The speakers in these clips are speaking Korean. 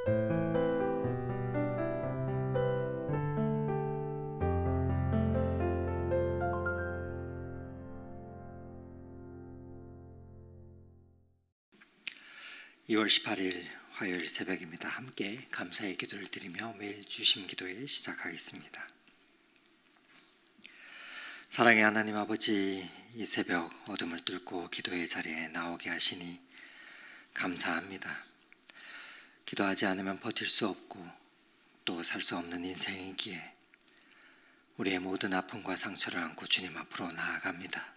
(2월 18일) 화요일 새벽입니다. 함께 감사의 기도를 드리며 매일 주심 기도회 시작하겠습니다. 사랑의 하나님 아버지, 이 새벽 어둠을 뚫고 기도의 자리에 나오게 하시니 감사합니다. 기도하지 않으면 버틸 수 없고 또 살 수 없는 인생이기에 우리의 모든 아픔과 상처를 안고 주님 앞으로 나아갑니다.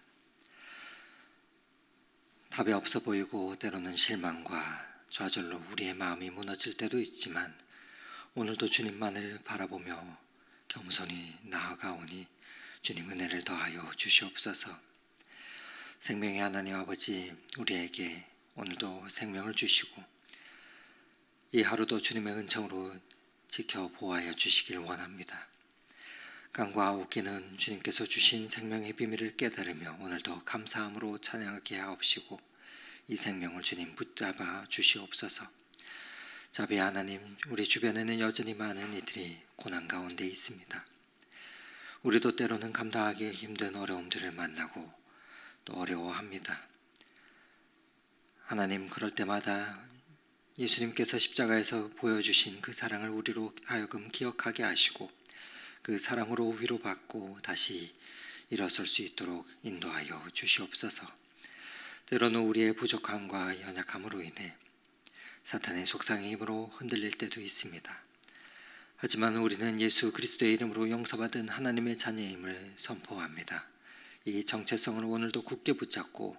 답이 없어 보이고 때로는 실망과 좌절로 우리의 마음이 무너질 때도 있지만 오늘도 주님만을 바라보며 겸손히 나아가오니 주님 은혜를 더하여 주시옵소서. 생명의 하나님 아버지, 우리에게 오늘도 생명을 주시고 이 하루도 주님의 은총으로 지켜 보호하여 주시길 원합니다. 강과 웃기는 주님께서 주신 생명의 비밀을 깨달으며 오늘도 감사함으로 찬양하게 하옵시고 이 생명을 주님 붙잡아 주시옵소서. 자비 하나님, 우리 주변에는 여전히 많은 이들이 고난 가운데 있습니다. 우리도 때로는 감당하기 힘든 어려움들을 만나고 또 어려워합니다. 하나님, 그럴 때마다 예수님께서 십자가에서 보여주신 그 사랑을 우리로 하여금 기억하게 하시고 그 사랑으로 위로받고 다시 일어설 수 있도록 인도하여 주시옵소서. 때로는 우리의 부족함과 연약함으로 인해 사탄의 속상의 힘으로 흔들릴 때도 있습니다. 하지만 우리는 예수 그리스도의 이름으로 용서받은 하나님의 자녀임을 선포합니다. 이 정체성을 오늘도 굳게 붙잡고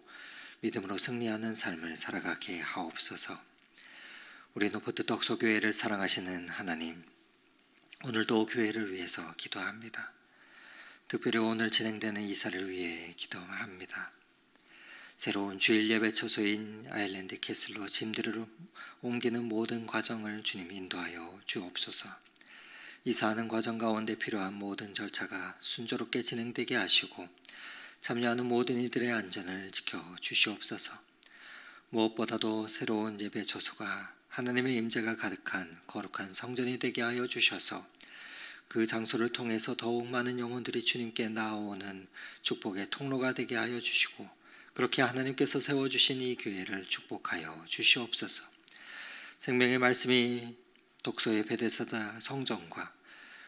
믿음으로 승리하는 삶을 살아가게 하옵소서. 우리 노포트 덕소교회를 사랑하시는 하나님, 오늘도 교회를 위해서 기도합니다. 특별히 오늘 진행되는 이사를 위해 기도합니다. 새로운 주일 예배 처소인 아일랜드 캐슬로 짐들을 옮기는 모든 과정을 주님 인도하여 주옵소서. 이사하는 과정 가운데 필요한 모든 절차가 순조롭게 진행되게 하시고 참여하는 모든 이들의 안전을 지켜 주시옵소서. 무엇보다도 새로운 예배 처소가 하나님의 임재가 가득한 거룩한 성전이 되게 하여 주셔서 그 장소를 통해서 더욱 많은 영혼들이 주님께 나아오는 축복의 통로가 되게 하여 주시고 그렇게 하나님께서 세워주신 이 교회를 축복하여 주시옵소서. 생명의 말씀이 독서의 베데스다 성전과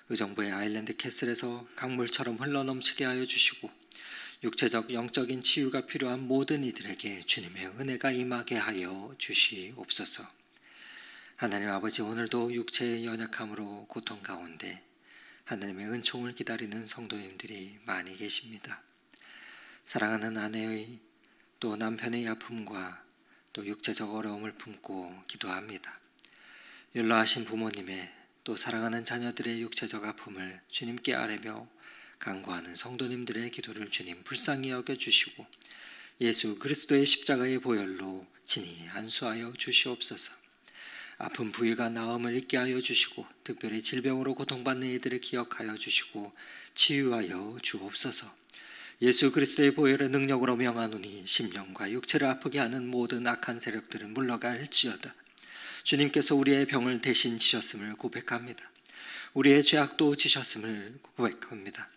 의정부의 아일랜드 캐슬에서 강물처럼 흘러넘치게 하여 주시고 육체적 영적인 치유가 필요한 모든 이들에게 주님의 은혜가 임하게 하여 주시옵소서. 하나님 아버지, 오늘도 육체의 연약함으로 고통 가운데 하나님의 은총을 기다리는 성도님들이 많이 계십니다. 사랑하는 아내의 또 남편의 아픔과 또 육체적 어려움을 품고 기도합니다. 연로하신 부모님의 또 사랑하는 자녀들의 육체적 아픔을 주님께 아뢰며 간구하는 성도님들의 기도를 주님 불쌍히 여겨주시고 예수 그리스도의 십자가의 보혈로 친히 안수하여 주시옵소서. 아픈 부위가 나음을 잊게 하여 주시고 특별히 질병으로 고통받는 이들을 기억하여 주시고 치유하여 주옵소서. 예수 그리스도의 보혈의 능력으로 명하노니 심령과 육체를 아프게 하는 모든 악한 세력들은 물러갈지어다. 주님께서 우리의 병을 대신 지셨음을 고백합니다. 우리의 죄악도 지셨음을 고백합니다.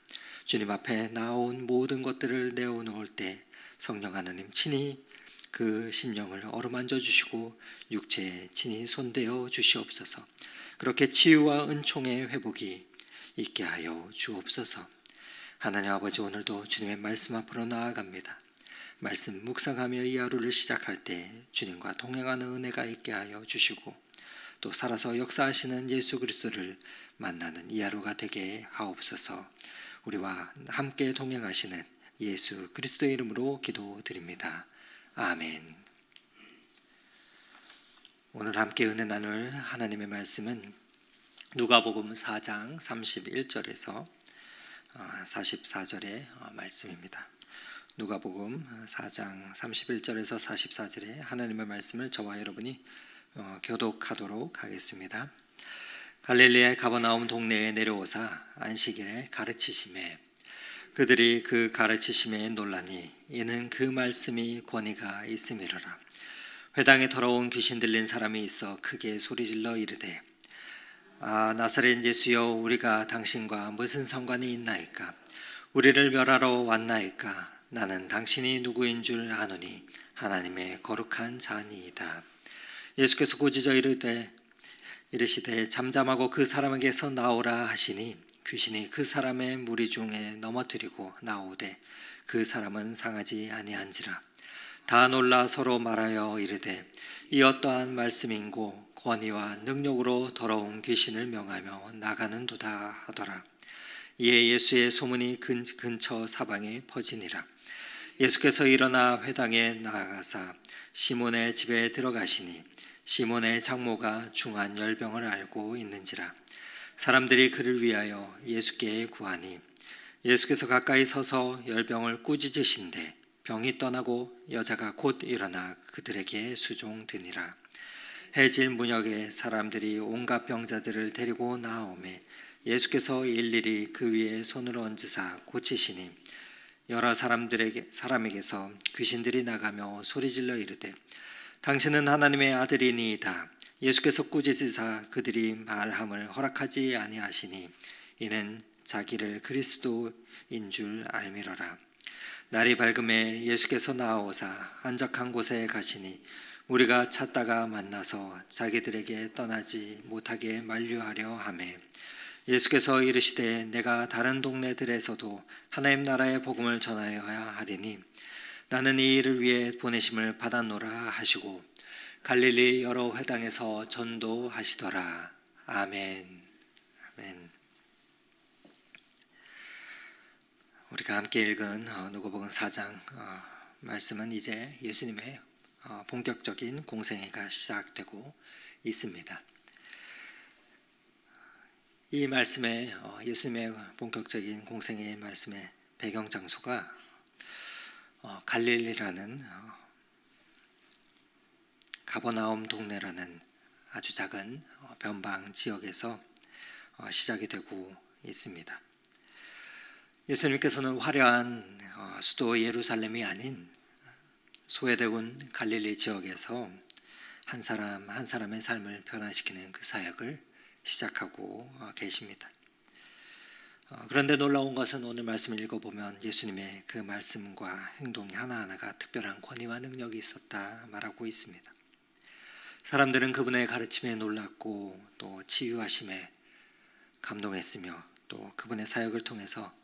주님 앞에 나온 모든 것들을 내어놓을 때 성령 하나님 친히 그 심령을 어루만져 주시고 육체에 친히 손대어 주시옵소서. 그렇게 치유와 은총의 회복이 있게 하여 주옵소서. 하나님 아버지, 오늘도 주님의 말씀 앞으로 나아갑니다. 말씀 묵상하며 이 하루를 시작할 때 주님과 동행하는 은혜가 있게 하여 주시고 또 살아서 역사하시는 예수 그리스도를 만나는 이 하루가 되게 하옵소서. 우리와 함께 동행하시는 예수 그리스도의 이름으로 기도드립니다. 아멘. 오늘 함께 은혜 나눌 하나님의 말씀은 누가복음 4장 31절에서 44절의 말씀입니다. 누가복음 4장 31절에서 44절의 하나님의 말씀을 저와 여러분이 교독하도록 하겠습니다. 갈릴리의 가버나움 동네에 내려오사 안식일에 가르치심에 그들이 그 가르치심에 놀라니 이는 그 말씀이 권위가 있음이로라. 회당에 더러운 귀신 들린 사람이 있어 크게 소리질러 이르되 아 나사렛 예수여 우리가 당신과 무슨 상관이 있나이까 우리를 멸하러 왔나이까 나는 당신이 누구인 줄 아노니 하나님의 거룩한 자니이다. 예수께서 꾸짖어 이르시되 잠잠하고 그 사람에게서 나오라 하시니 귀신이 그 사람의 무리 중에 넘어뜨리고 나오되 그 사람은 상하지 아니한지라. 다 놀라 서로 말하여 이르되 이 어떠한 말씀인고 권위와 능력으로 더러운 귀신을 명하며 나가는도다 하더라. 이에 예수의 소문이 근처 사방에 퍼지니라. 예수께서 일어나 회당에 나아가사 시몬의 집에 들어가시니 시몬의 장모가 중한 열병을 앓고 있는지라. 사람들이 그를 위하여 예수께 구하니 예수께서 가까이 서서 열병을 꾸짖으신대 병이 떠나고 여자가 곧 일어나 그들에게 수종드니라. 해질 무렵에 사람들이 온갖 병자들을 데리고 나오매 예수께서 일일이 그 위에 손을 얹으사 고치시니 여러 사람에게서 귀신들이 나가며 소리질러 이르되 당신은 하나님의 아들이니이다. 예수께서 꾸짖으사 그들이 말함을 허락하지 아니하시니 이는 자기를 그리스도인 줄 알미러라. 날이 밝음에 예수께서 나아오사 한적한 곳에 가시니 우리가 찾다가 만나서 자기들에게 떠나지 못하게 만류하려 하매 예수께서 이르시되 내가 다른 동네들에서도 하나님 나라의 복음을 전하여야 하리니 나는 이 일을 위해 보내심을 받았노라 하시고 갈릴리 여러 회당에서 전도하시더라. 아멘. 아멘. 우리가 함께 읽은 누가복음 4장 말씀은 이제 예수님의 본격적인 공생애가 시작되고 있습니다. 이 말씀에 예수님의 본격적인 공생애의 말씀의 배경 장소가 갈릴리라는 가버나움 동네라는 아주 작은 변방 지역에서 시작이 되고 있습니다. 예수님께서는 화려한 수도 예루살렘이 아닌 소외되온 갈릴리 지역에서 한 사람 한 사람의 삶을 변화시키는 그 사역을 시작하고 계십니다. 그런데 놀라운 것은 오늘 말씀을 읽어보면 예수님의 그 말씀과 행동이 하나하나가 특별한 권위와 능력이 있었다 말하고 있습니다. 사람들은 그분의 가르침에 놀랐고 또 치유하심에 감동했으며 또 그분의 사역을 통해서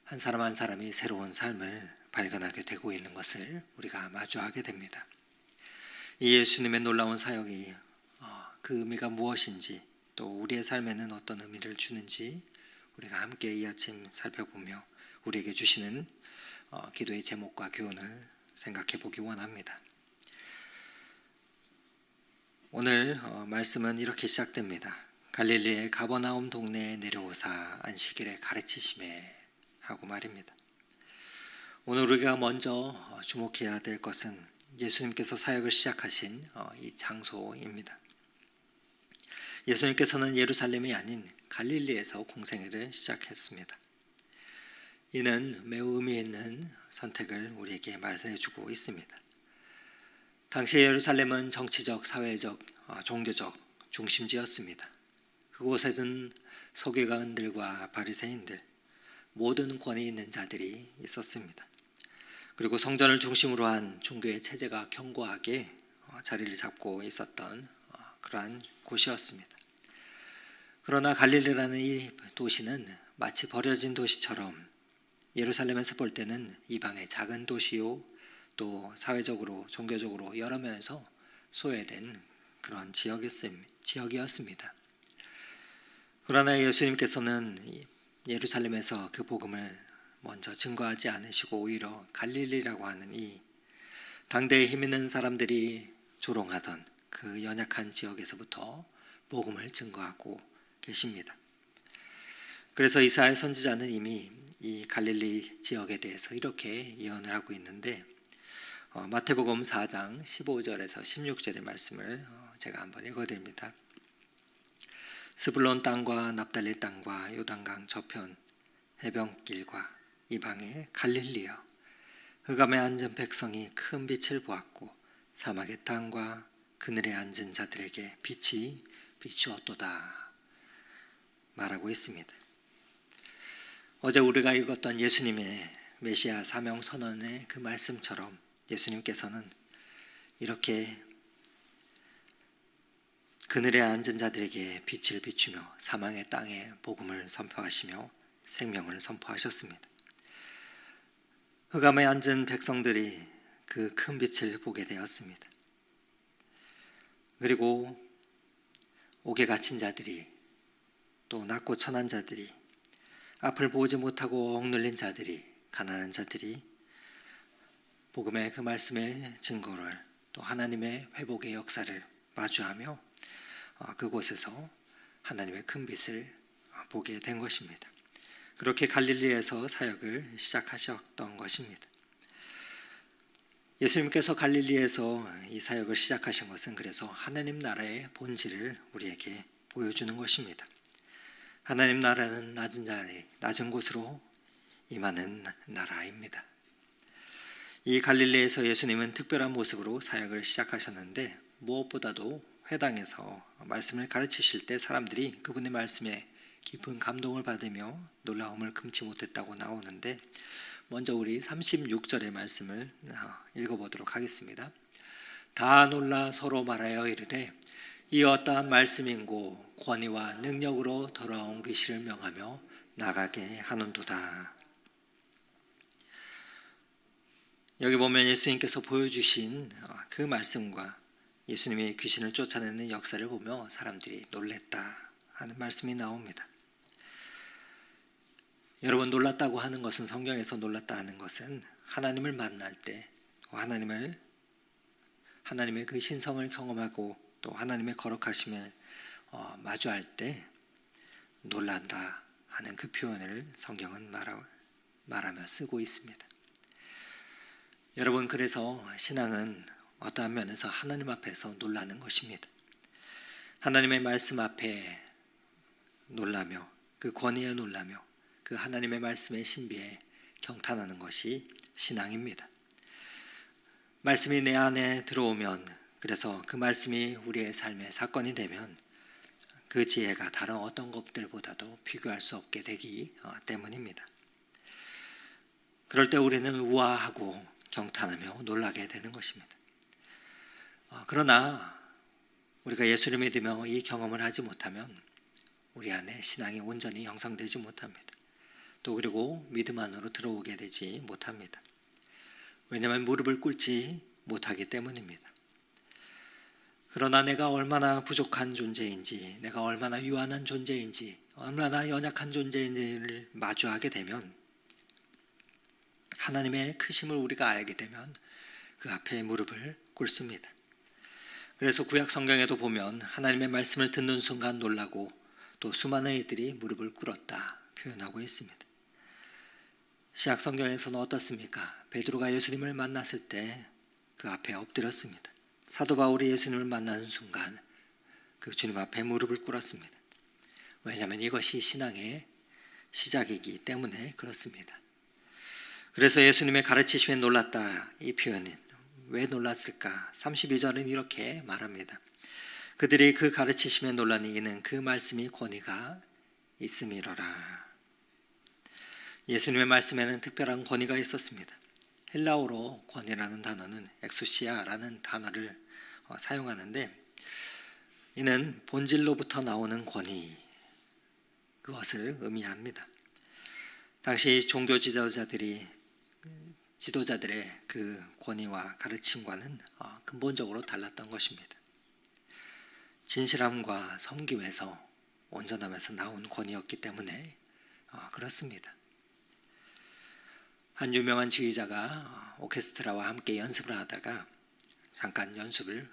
한 사람 한 사람이 새로운 삶을 발견하게 되고 있는 것을 우리가 마주하게 됩니다. 이 예수님의 놀라운 사역이 그 의미가 무엇인지 또 우리의 삶에는 어떤 의미를 주는지 우리가 함께 이 아침 살펴보며 우리에게 주시는 기도의 제목과 교훈을 생각해 보기 원합니다. 오늘 말씀은 이렇게 시작됩니다. 갈릴리의 가버나움 동네에 내려오사 안식일에 가르치심에 하고 말입니다. 오늘 우리가 먼저 주목해야 될 것은 예수님께서 사역을 시작하신 이 장소입니다. 예수님께서는 예루살렘이 아닌 갈릴리에서 공생애를 시작했습니다. 이는 매우 의미 있는 선택을 우리에게 말씀해주고 있습니다. 당시 예루살렘은 정치적, 사회적, 종교적 중심지였습니다. 그곳에는 서기관들과 바리새인들, 모든 권위 있는 자들이 있었습니다. 그리고 성전을 중심으로 한 종교의 체제가 견고하게 자리를 잡고 있었던 그러한 곳이었습니다. 그러나 갈릴리라는 이 도시는 마치 버려진 도시처럼 예루살렘에서 볼 때는 이방의 작은 도시요 또 사회적으로 종교적으로 여러 면에서 소외된 그런 지역이었습니다. 그러나 예수님께서는 예루살렘에서 그 복음을 먼저 증거하지 않으시고 오히려 갈릴리라고 하는 이 당대에 힘 있는 사람들이 조롱하던 그 연약한 지역에서부터 복음을 증거하고 계십니다. 그래서 이사야 선지자는 이미 이 갈릴리 지역에 대해서 이렇게 예언을 하고 있는데 마태복음 4장 15절에서 16절의 말씀을 제가 한번 읽어드립니다. 스불론 땅과 납달리 땅과 요단강 저편 해변길과 이방의 갈릴리여 흑암에 앉은 백성이 큰 빛을 보았고 사막의 땅과 그늘에 앉은 자들에게 빛이 비추었도다 말하고 있습니다. 어제 우리가 읽었던 예수님의 메시아 사명 선언의 그 말씀처럼 예수님께서는 이렇게 그늘에 앉은 자들에게 빛을 비추며 사망의 땅에 복음을 선포하시며 생명을 선포하셨습니다. 흑암에 앉은 백성들이 그 큰 빛을 보게 되었습니다. 그리고 옥에 갇힌 자들이, 또 낮고 천한 자들이, 앞을 보지 못하고 억눌린 자들이, 가난한 자들이 복음의 그 말씀의 증거를, 또 하나님의 회복의 역사를 마주하며 그곳에서 하나님의 큰 빛을 보게 된 것입니다. 그렇게 갈릴리에서 사역을 시작하셨던 것입니다. 예수님께서 갈릴리에서 이 사역을 시작하신 것은 그래서 하나님 나라의 본질을 우리에게 보여주는 것입니다. 하나님 나라는 낮은 자리, 낮은 곳으로 임하는 나라입니다. 이 갈릴리에서 예수님은 특별한 모습으로 사역을 시작하셨는데, 무엇보다도 회당에서 말씀을 가르치실 때 사람들이 그분의 말씀에 깊은 감동을 받으며 놀라움을 금치 못했다고 나오는데, 먼저 우리 36절의 말씀을 읽어보도록 하겠습니다. 다 놀라 서로 말하여 이르되 이 어떠한 말씀인고 권위와 능력으로 돌아온 계시를 명하며 나가게 하는도다. 여기 보면 예수님께서 보여주신 그 말씀과 예수님이 귀신을 쫓아내는 역사를 보며 사람들이 놀랬다 하는 말씀이 나옵니다. 여러분, 놀랐다고 하는 것은, 성경에서 놀랐다 하는 것은 하나님을 만날 때, 하나님의 그 신성을 경험하고 또 하나님의 거룩하심을 마주할 때 놀란다 하는 그 표현을 성경은 말하며 쓰고 있습니다. 여러분, 그래서 신앙은 어떠한 면에서 하나님 앞에서 놀라는 것입니다. 하나님의 말씀 앞에 놀라며, 그 권위에 놀라며, 그 하나님의 말씀의 신비에 경탄하는 것이 신앙입니다. 말씀이 내 안에 들어오면, 그래서 그 말씀이 우리의 삶의 사건이 되면 그 지혜가 다른 어떤 것들보다도 비교할 수 없게 되기 때문입니다. 그럴 때 우리는 우아하고 경탄하며 놀라게 되는 것입니다. 그러나 우리가 예수를 믿으며 이 경험을 하지 못하면 우리 안에 신앙이 온전히 형성되지 못합니다. 또 그리고 믿음 안으로 들어오게 되지 못합니다. 왜냐하면 무릎을 꿇지 못하기 때문입니다. 그러나 내가 얼마나 부족한 존재인지, 내가 얼마나 유한한 존재인지, 얼마나 연약한 존재인지를 마주하게 되면, 하나님의 크심을 우리가 알게 되면 그 앞에 무릎을 꿇습니다. 그래서 구약 성경에도 보면 하나님의 말씀을 듣는 순간 놀라고 또 수많은 이들이 무릎을 꿇었다 표현하고 있습니다. 신약 성경에서는 어떻습니까? 베드로가 예수님을 만났을 때 그 앞에 엎드렸습니다. 사도 바울이 예수님을 만나는 순간 그 주님 앞에 무릎을 꿇었습니다. 왜냐하면 이것이 신앙의 시작이기 때문에 그렇습니다. 그래서 예수님의 가르치심에 놀랐다, 이 표현은 왜 놀랐을까? 32절은 이렇게 말합니다. 그들이 그 가르치심에 놀라니 이는 그 말씀이 권위가 있음이로라. 예수님의 말씀에는 특별한 권위가 있었습니다. 헬라어로 권위라는 단어는 엑수시아라는 단어를 사용하는데, 이는 본질로부터 나오는 권위, 그것을 의미합니다. 당시 종교 지도자들의 그 권위와 가르침과는 근본적으로 달랐던 것입니다. 진실함과 섬김에서, 온전함에서 나온 권위였기 때문에 그렇습니다. 한 유명한 지휘자가 오케스트라와 함께 연습을 하다가 잠깐 연습을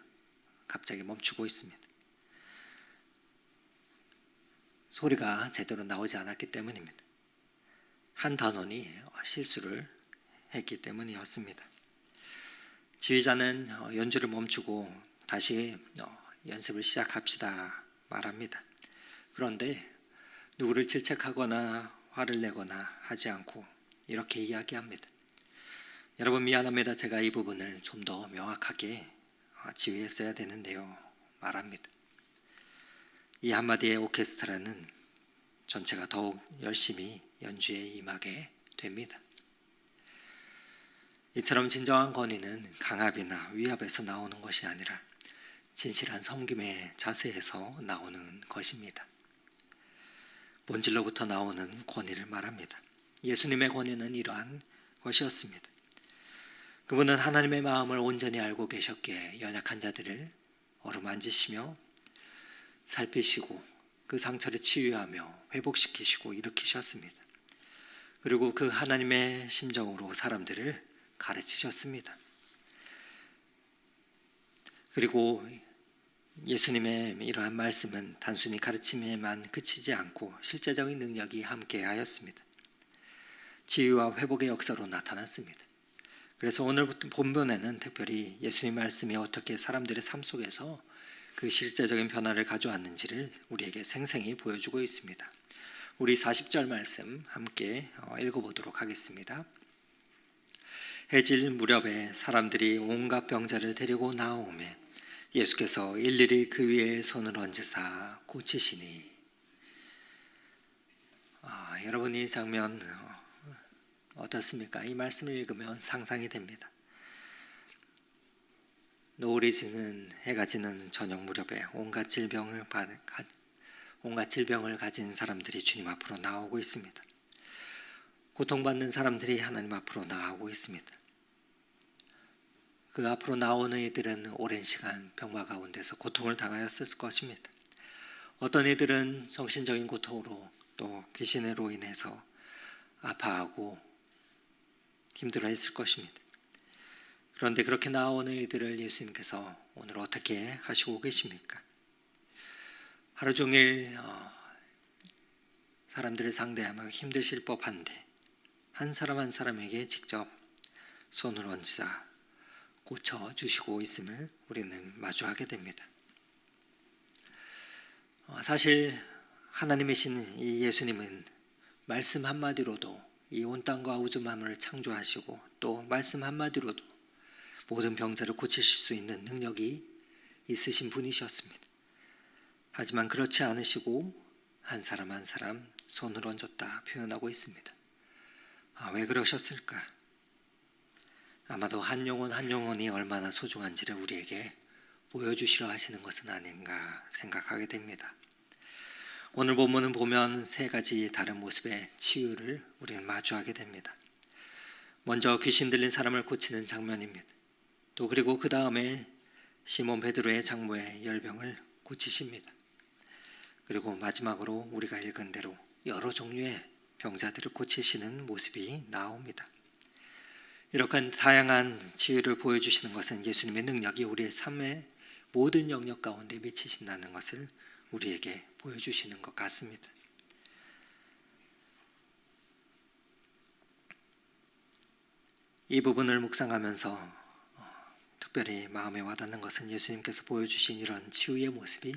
갑자기 멈추고 있습니다. 소리가 제대로 나오지 않았기 때문입니다. 한 단원이 실수를 했기 때문이었습니다. 지휘자는 연주를 멈추고 다시 연습을 시작합시다 말합니다. 그런데 누구를 질책하거나 화를 내거나 하지 않고 이렇게 이야기합니다. 여러분, 미안합니다. 제가 이 부분을 좀 더 명확하게 지휘했어야 되는데요. 말합니다. 이 한마디의 오케스트라는 전체가 더욱 열심히 연주에 임하게 됩니다. 이처럼 진정한 권위는 강압이나 위압에서 나오는 것이 아니라 진실한 섬김의 자세에서 나오는 것입니다. 본질로부터 나오는 권위를 말합니다. 예수님의 권위는 이러한 것이었습니다. 그분은 하나님의 마음을 온전히 알고 계셨기에 연약한 자들을 어루만지시며 살피시고 그 상처를 치유하며 회복시키시고 일으키셨습니다. 그리고 그 하나님의 심정으로 사람들을 가르치셨습니다. 그리고 예수님의 이러한 말씀은 단순히 가르침에만 그치지 않고 실제적인 능력이 함께하였습니다. 치유와 회복의 역사로 나타났습니다. 그래서 오늘 본문에는 특별히 예수님 말씀이 어떻게 사람들의 삶 속에서 그 실제적인 변화를 가져왔는지를 우리에게 생생히 보여주고 있습니다. 우리 40절 말씀 함께 읽어보도록 하겠습니다. 해질 무렵에 사람들이 온갖 병자를 데리고 나오매 예수께서 일일이 그 위에 손을 얹으사 고치시니. 여러분 이 장면 어떻습니까? 이 말씀을 읽으면 상상이 됩니다. 노을이 지는 해가 지는 저녁 무렵에 온갖 질병을 가진 사람들이 주님 앞으로 나오고 있습니다. 고통받는 사람들이 하나님 앞으로 나오고 있습니다. 그 앞으로 나오는 이들은 오랜 시간 병마 가운데서 고통을 당하였을 것입니다. 어떤 이들은 정신적인 고통으로 또 귀신으로 인해서 아파하고 힘들어했을 것입니다. 그런데 그렇게 나오는 이들을 예수님께서 오늘 어떻게 하시고 계십니까? 하루 종일 사람들을 상대하며 힘드실 법한데 한 사람 한 사람에게 직접 손을 얹자 고쳐주시고 있음을 우리는 마주하게 됩니다. 사실 하나님이신 이 예수님은 말씀 한마디로도 이 온 땅과 우주 만물을 창조하시고 또 말씀 한마디로도 모든 병자를 고치실 수 있는 능력이 있으신 분이셨습니다. 하지만 그렇지 않으시고 한 사람 한 사람 손을 얹었다 표현하고 있습니다. 왜 그러셨을까? 아마도 한 영혼 한 영혼이 얼마나 소중한지를 우리에게 보여주시려 하시는 것은 아닌가 생각하게 됩니다. 오늘 본문을 보면 세 가지 다른 모습의 치유를 우리는 마주하게 됩니다. 먼저 귀신 들린 사람을 고치는 장면입니다. 또 그리고 그 다음에 시몬 베드로의 장모의 열병을 고치십니다. 그리고 마지막으로 우리가 읽은 대로 여러 종류의 병자들을 고치시는 모습이 나옵니다. 이렇게 다양한 치유를 보여주시는 것은 예수님의 능력이 우리의 삶의 모든 영역 가운데 미치신다는 것을 우리에게 보여주시는 것 같습니다. 이 부분을 묵상하면서 특별히 마음에 와닿는 것은 예수님께서 보여주신 이런 치유의 모습이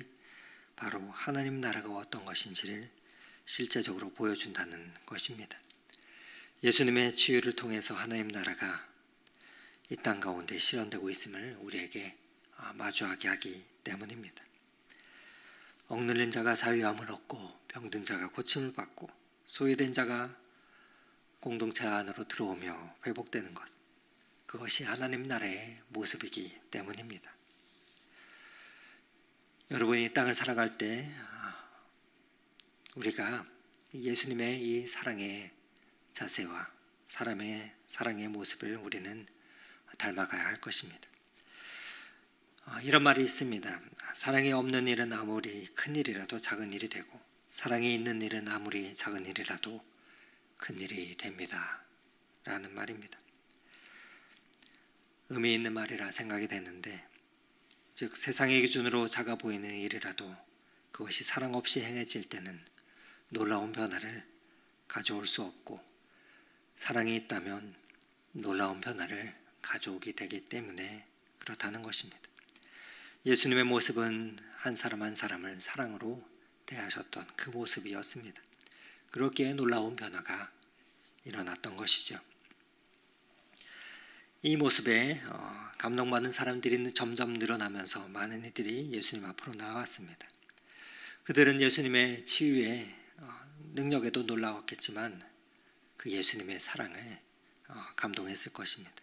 바로 하나님 나라가 어떤 것인지를 실제적으로 보여준다는 것입니다. 예수님의 치유를 통해서 하나님 나라가 이 땅 가운데 실현되고 있음을 우리에게 마주하게 하기 때문입니다. 억눌린 자가 자유함을 얻고 병든 자가 고침을 받고 소외된 자가 공동체 안으로 들어오며 회복되는 것, 그것이 하나님 나라의 모습이기 때문입니다. 여러분이 이 땅을 살아갈 때 우리가 예수님의 이 사랑의 자세와 사람의 사랑의 모습을 우리는 닮아가야 할 것입니다. 이런 말이 있습니다. 사랑이 없는 일은 아무리 큰 일이라도 작은 일이 되고 사랑이 있는 일은 아무리 작은 일이라도 큰 일이 됩니다. 라는 말입니다. 의미 있는 말이라 생각이 되는데, 즉 세상의 기준으로 작아 보이는 일이라도 그것이 사랑 없이 행해질 때는 놀라운 변화를 가져올 수 없고, 사랑이 있다면 놀라운 변화를 가져오게 되기 때문에 그렇다는 것입니다. 예수님의 모습은 한 사람 한 사람을 사랑으로 대하셨던 그 모습이었습니다. 그렇기에 놀라운 변화가 일어났던 것이죠. 이 모습에 감동받는 사람들이 점점 늘어나면서 많은 이들이 예수님 앞으로 나왔습니다. 그들은 예수님의 치유의 능력에도 놀라웠겠지만 그 예수님의 사랑에 감동했을 것입니다.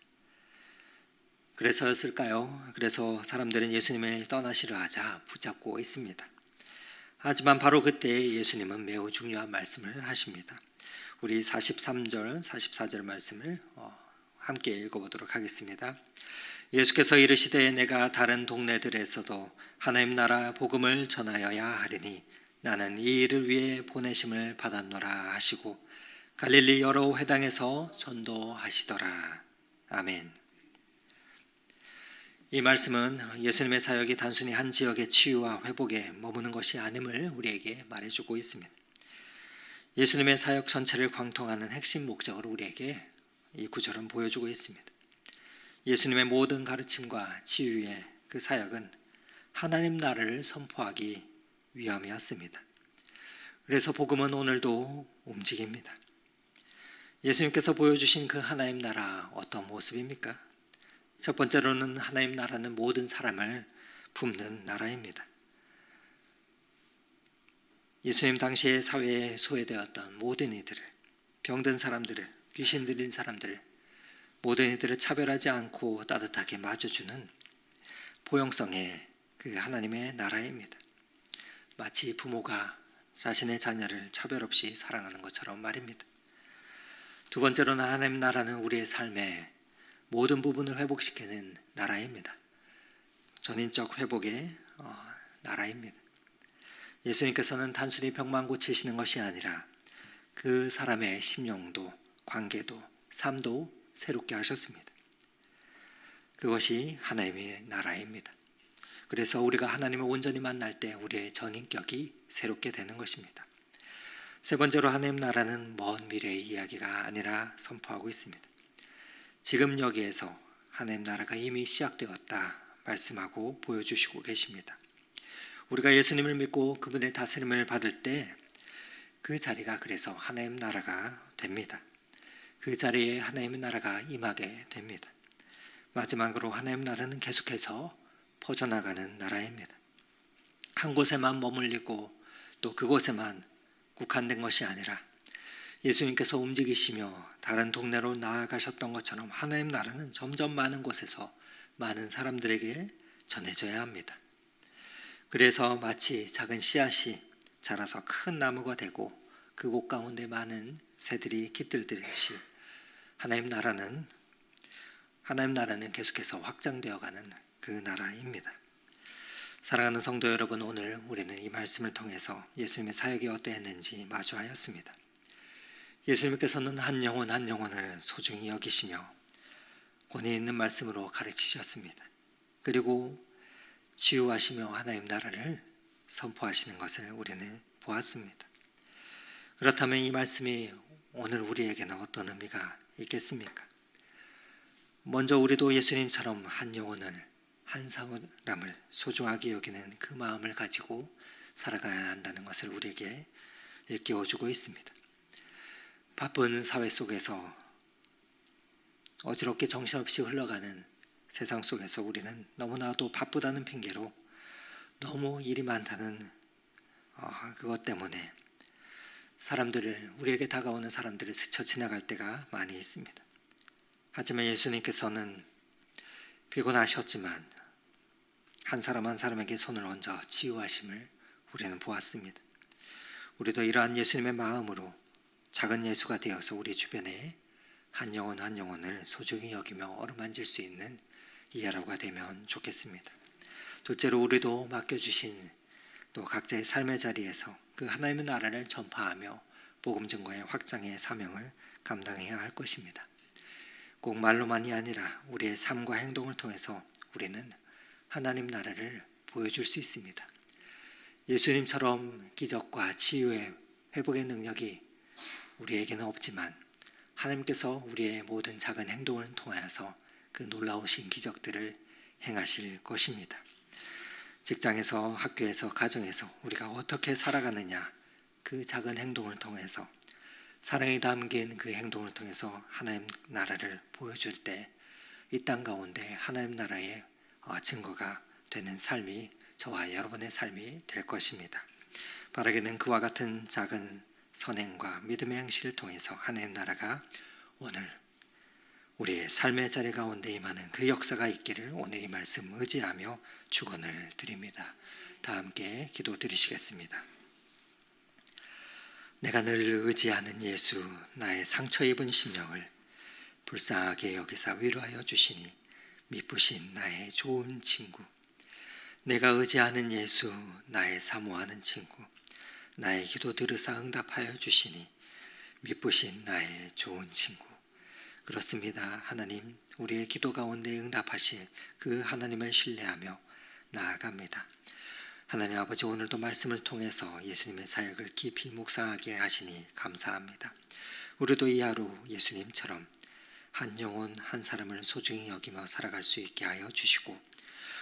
그래서였을까요? 그래서 사람들은 예수님을 떠나시려 하자 붙잡고 있습니다. 하지만 바로 그때 예수님은 매우 중요한 말씀을 하십니다. 우리 43절, 44절 말씀을 함께 읽어보도록 하겠습니다. 예수께서 이르시되 내가 다른 동네들에서도 하나님 나라 복음을 전하여야 하리니 나는 이 일을 위해 보내심을 받았노라 하시고 갈릴리 여러 회당에서 전도하시더라. 아멘. 이 말씀은 예수님의 사역이 단순히 한 지역의 치유와 회복에 머무는 것이 아님을 우리에게 말해주고 있습니다. 예수님의 사역 전체를 관통하는 핵심 목적을 우리에게 이 구절은 보여주고 있습니다. 예수님의 모든 가르침과 치유의 그 사역은 하나님 나라를 선포하기 위함이었습니다. 그래서 복음은 오늘도 움직입니다. 예수님께서 보여주신 그 하나님 나라 어떤 모습입니까? 첫 번째로는 하나님 나라는 모든 사람을 품는 나라입니다. 예수님 당시의 사회에 소외되었던 모든 이들을, 병든 사람들을, 귀신 들린 사람들을, 모든 이들을 차별하지 않고 따뜻하게 맞아주는 포용성의 그 하나님의 나라입니다. 마치 부모가 자신의 자녀를 차별 없이 사랑하는 것처럼 말입니다. 두 번째로는 하나님 나라는 우리의 삶의 모든 부분을 회복시키는 나라입니다. 전인적 회복의 나라입니다. 예수님께서는 단순히 병만 고치시는 것이 아니라 그 사람의 심령도, 관계도, 삶도 새롭게 하셨습니다. 그것이 하나님의 나라입니다. 그래서 우리가 하나님을 온전히 만날 때 우리의 전인격이 새롭게 되는 것입니다. 세 번째로 하나님 나라는 먼 미래의 이야기가 아니라 선포하고 있습니다. 지금 여기에서 하나님 나라가 이미 시작되었다 말씀하고 보여주시고 계십니다. 우리가 예수님을 믿고 그분의 다스림을 받을 때 그 자리가 그래서 하나님 나라가 됩니다. 그 자리에 하나님의 나라가 임하게 됩니다. 마지막으로 하나님 나라는 계속해서 퍼져나가는 나라입니다. 한 곳에만 머물리고 또 그곳에만 국한된 것이 아니라 예수님께서 움직이시며 다른 동네로 나아가셨던 것처럼 하나님 나라는 점점 많은 곳에서 많은 사람들에게 전해져야 합니다. 그래서 마치 작은 씨앗이 자라서 큰 나무가 되고 그곳 가운데 많은 새들이 깃들듯이 하나님 나라는 계속해서 확장되어가는 그 나라입니다. 사랑하는 성도 여러분, 오늘 우리는 이 말씀을 통해서 예수님의 사역이 어떠했는지 마주하였습니다. 예수님께서는 한 영혼 한 영혼을 소중히 여기시며 권위 있는 말씀으로 가르치셨습니다. 그리고 치유하시며 하나님 나라를 선포하시는 것을 우리는 보았습니다. 그렇다면 이 말씀이 오늘 우리에게는 어떤 의미가 있겠습니까? 먼저 우리도 예수님처럼 한 영혼을, 한 사람을 소중하게 여기는 그 마음을 가지고 살아가야 한다는 것을 우리에게 일깨워주고 있습니다. 바쁜 사회 속에서 어지럽게 정신없이 흘러가는 세상 속에서 우리는 너무나도 바쁘다는 핑계로 너무 일이 많다는 그것 때문에 우리에게 다가오는 사람들을 스쳐 지나갈 때가 많이 있습니다. 하지만 예수님께서는 피곤하셨지만 한 사람 한 사람에게 손을 얹어 치유하심을 우리는 보았습니다. 우리도 이러한 예수님의 마음으로 작은 예수가 되어서 우리 주변에 한 영혼 한 영혼을 소중히 여기며 어루만질 수 있는 이하로가 되면 좋겠습니다. 둘째로 우리도 맡겨주신 또 각자의 삶의 자리에서 그 하나님의 나라를 전파하며 복음 증거의 확장의 사명을 감당해야 할 것입니다. 꼭 말로만이 아니라 우리의 삶과 행동을 통해서 우리는 하나님 나라를 보여줄 수 있습니다. 예수님처럼 기적과 치유의 회복의 능력이 우리에게는 없지만 하나님께서 우리의 모든 작은 행동을 통하여서 그 놀라우신 기적들을 행하실 것입니다. 직장에서, 학교에서, 가정에서 우리가 어떻게 살아가느냐, 그 작은 행동을 통해서, 사랑이 담긴 그 행동을 통해서 하나님 나라를 보여줄 때 이 땅 가운데 하나님 나라의 증거가 되는 삶이 저와 여러분의 삶이 될 것입니다. 바라기는 그와 같은 작은 선행과 믿음의 행실을 통해서 하나님 나라가 오늘 우리의 삶의 자리 가운데 임하는 그 역사가 있기를 오늘 이 말씀 의지하며 축원을 드립니다. 다 함께 기도 드리시겠습니다. 내가 늘 의지하는 예수, 나의 상처 입은 심령을 불쌍하게 여기사 위로하여 주시니 미쁘신 나의 좋은 친구, 내가 의지하는 예수, 나의 사모하는 친구, 나의 기도 들으사 응답하여 주시니 미쁘신 나의 좋은 친구. 그렇습니다. 하나님, 우리의 기도 가운데 응답하실 그 하나님을 신뢰하며 나아갑니다. 하나님 아버지, 오늘도 말씀을 통해서 예수님의 사역을 깊이 묵상하게 하시니 감사합니다. 우리도 이 하루 예수님처럼 한 영혼 한 사람을 소중히 여기며 살아갈 수 있게 하여 주시고,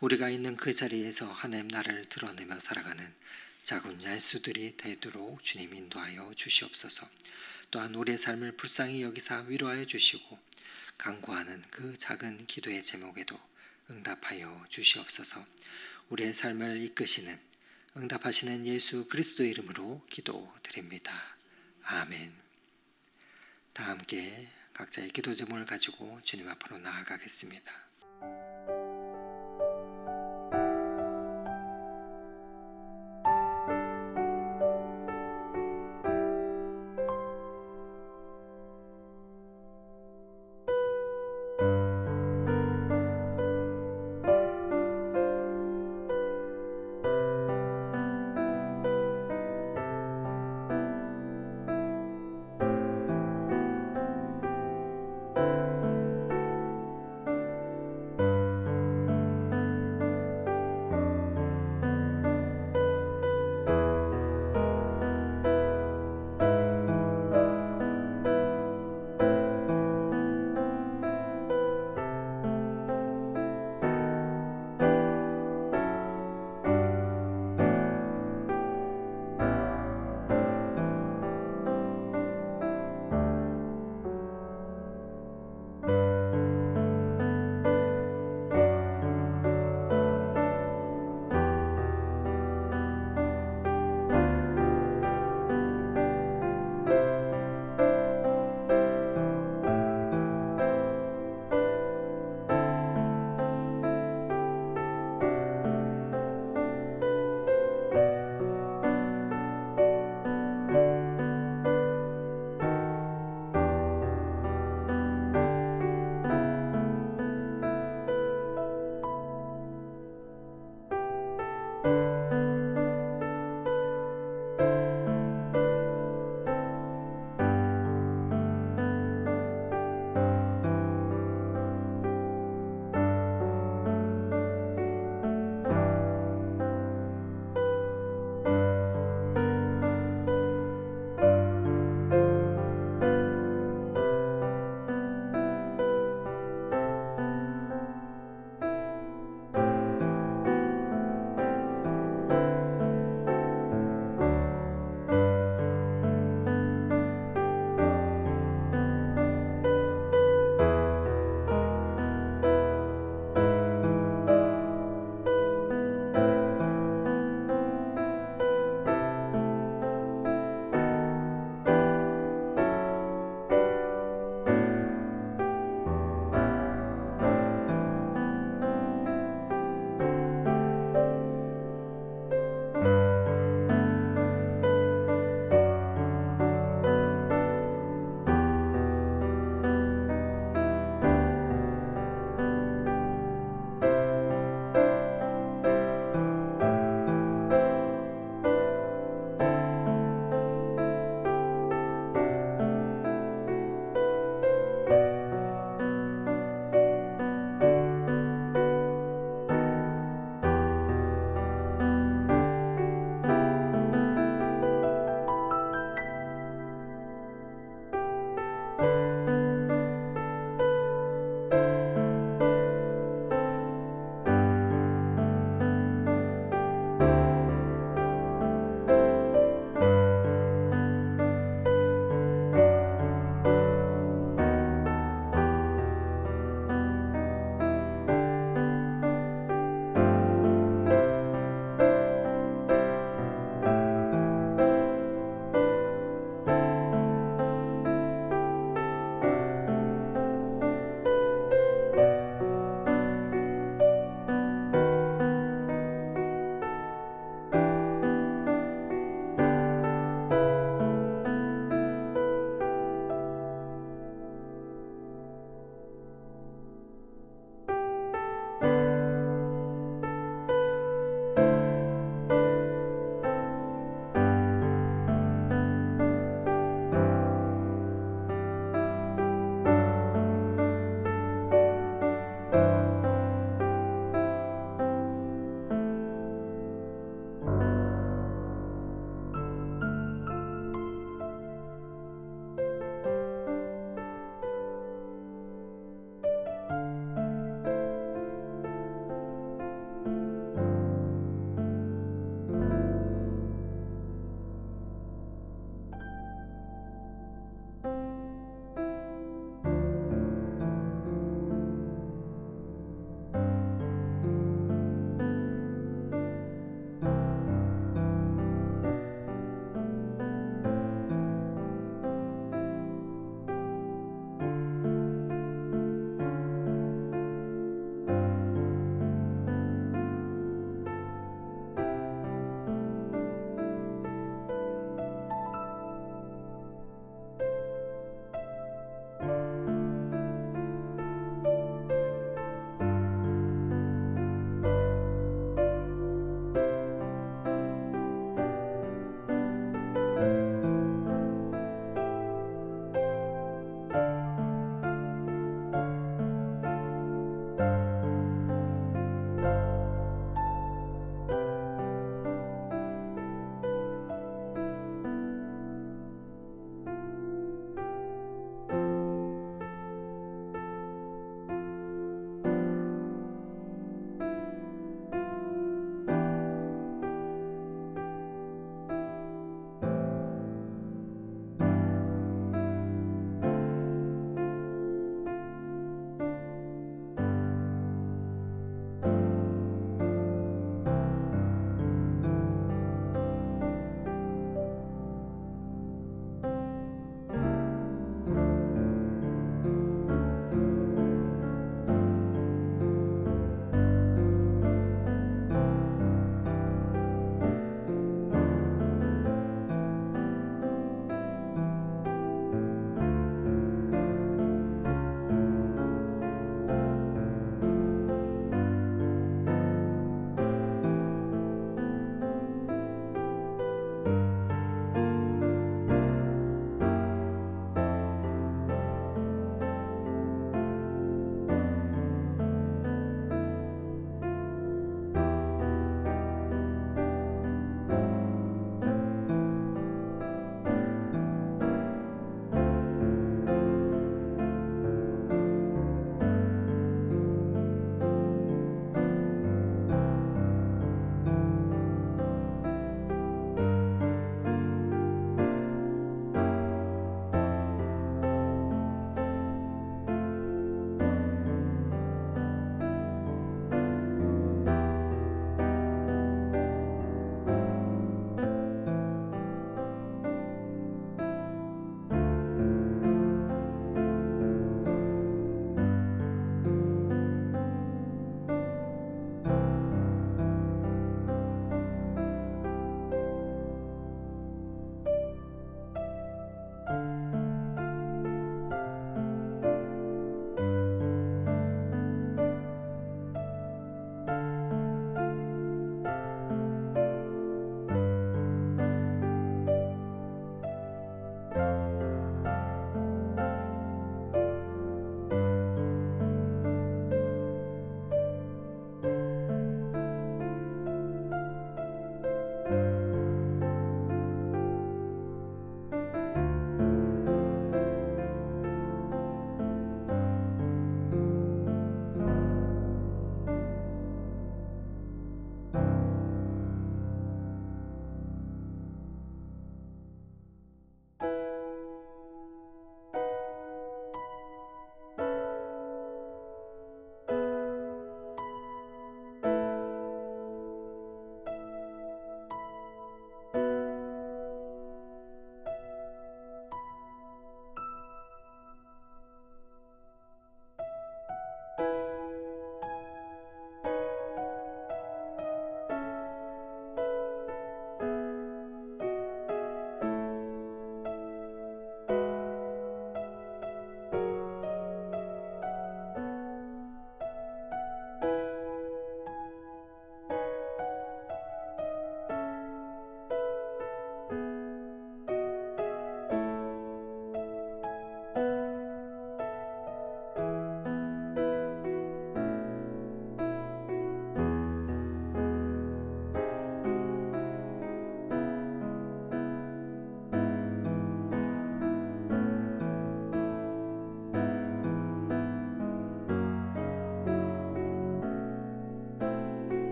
우리가 있는 그 자리에서 하나님 나라를 드러내며 살아가는 작은 야수들이 되도록 주님 인도하여 주시옵소서. 또한 우리의 삶을 불쌍히 여기사 위로하여 주시고 간구하는 그 작은 기도의 제목에도 응답하여 주시옵소서. 우리의 삶을 이끄시는 응답하시는 예수 그리스도의 이름으로 기도드립니다. 아멘. 다 함께 각자의 기도 제목을 가지고 주님 앞으로 나아가겠습니다.